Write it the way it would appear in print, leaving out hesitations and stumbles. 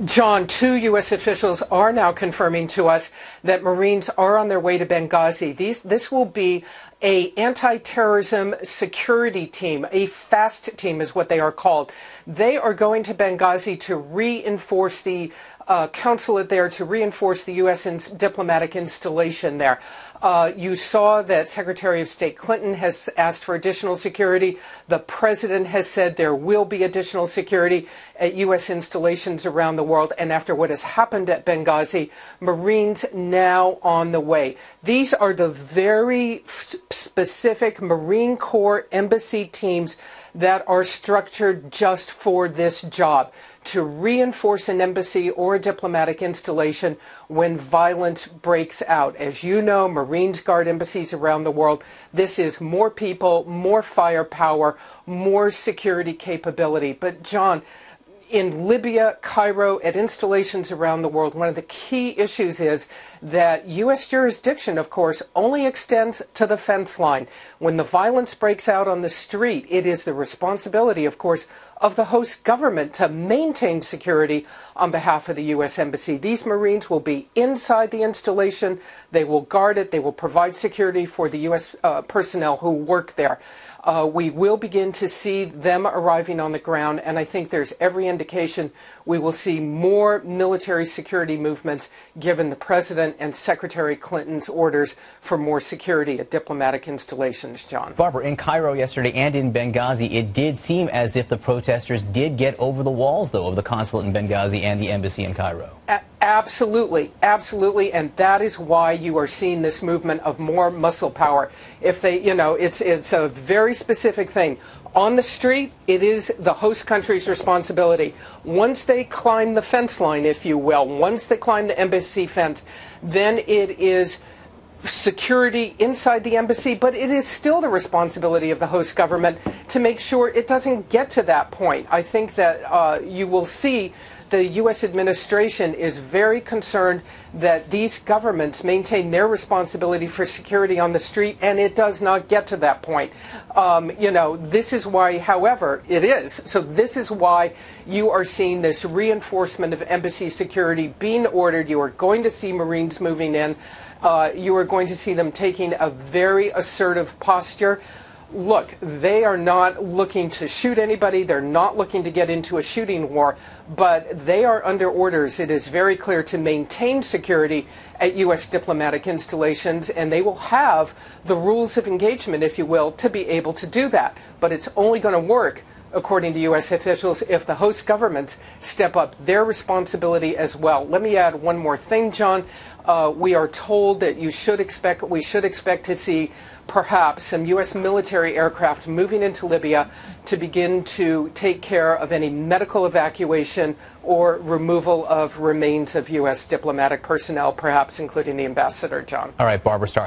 John, two U.S. officials are now confirming to us that Marines are on their way to Benghazi. This will be a anti-terrorism security team, a FAST team is what they are called. They are going to Benghazi to reinforce the consulate there, to reinforce the U.S. diplomatic installation there. You saw that Secretary of State Clinton has asked for additional security. The president has said there will be additional security at U.S. installations around the world. And after what has happened at Benghazi, Marines now on the way. These are the very specific Marine Corps embassy teams that are structured just for this job, to reinforce an embassy or a diplomatic installation when violence breaks out. As you know, Marines guard embassies around the world. This is more people, more firepower, more security capability. But John, in Libya, Cairo, at installations around the world, one of the key issues is that U.S. jurisdiction, of course, only extends to the fence line. When the violence breaks out on the street, it is the responsibility, of course, of the host government to maintain security on behalf of the U.S. Embassy. These Marines will be inside the installation. They will guard it. They will provide security for the U.S. Personnel who work there. We will begin to see them arriving on the ground, and I think there's every indication we will see more military security movements given the President and Secretary Clinton's orders for more security at diplomatic installations, John. Barbara, in Cairo yesterday and in Benghazi, it did seem as if the protesters did get over the walls, though, of the consulate in Benghazi and the embassy in Cairo. Absolutely, absolutely, and that is why you are seeing this movement of more muscle power. If they, it's a very specific thing. On the street, it is the host country's responsibility. Once they climb the fence line, if you will, once they climb the embassy fence, then it is security inside the embassy, but it is still the responsibility of the host government to make sure it doesn't get to that point. I think that you will see the U.S. administration is very concerned that these governments maintain their responsibility for security on the street, and it does not get to that point. This is why, however, it is. So this is why you are seeing this reinforcement of embassy security being ordered. You are going to see Marines moving in. You are going to see them taking a very assertive posture. Look, they are not looking to shoot anybody. They're not looking to get into a shooting war, but they are under orders, it is very clear, to maintain security at U.S. diplomatic installations, and they will have the rules of engagement, if you will, to be able to do that. But it's only going to work, according to U.S. officials, if the host governments step up their responsibility as well. Let me add one more thing, John. We are told that we should expect to see perhaps some U.S. military aircraft moving into Libya to begin to take care of any medical evacuation or removal of remains of U.S. diplomatic personnel, perhaps including the ambassador, John. All right, Barbara Starr.